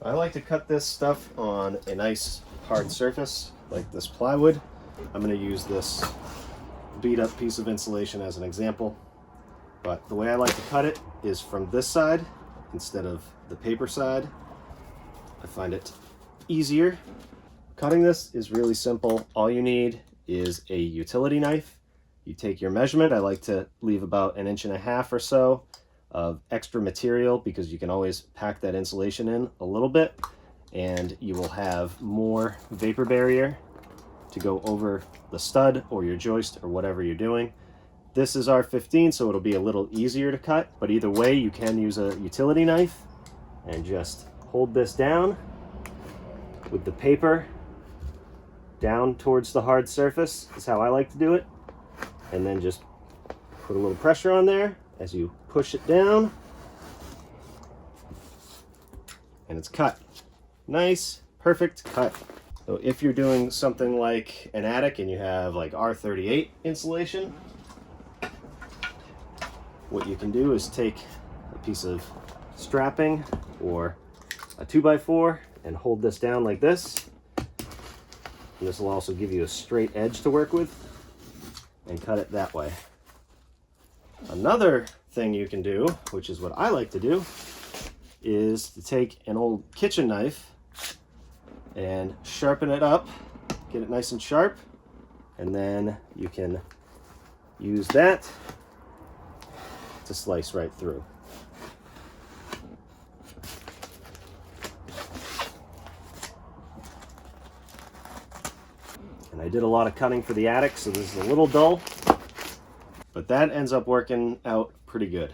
I like to cut this stuff on a nice hard surface like this plywood. I'm going to use this beat up piece of insulation as an example, but the way I like to cut it is from this side instead of the paper side. I find it easier. Cutting this is really simple. All you need is a utility knife. You take your measurement. I like to leave about 1.5 inches or so of extra material because you can always pack that insulation in a little bit and you will have more vapor barrier to go over the stud or your joist or whatever you're doing. This is R15, so it'll be a little easier to cut, but either way you can use a utility knife and just hold this down with the paper down towards the hard surface is how I like to do it, and then just put a little pressure on there as you push it down, and it's cut. Nice, perfect cut. So if you're doing something like an attic and you have like R38 insulation, what you can do is take a piece of strapping or a 2x4 and hold this down like this. And this will also give you a straight edge to work with, and cut it that way. Another thing you can do, which is what I like to do, is to take an old kitchen knife and sharpen it up, get it nice and sharp, and then you can use that to slice right through. And I did a lot of cutting for the attic, so this is a little dull, but that ends up working out pretty good.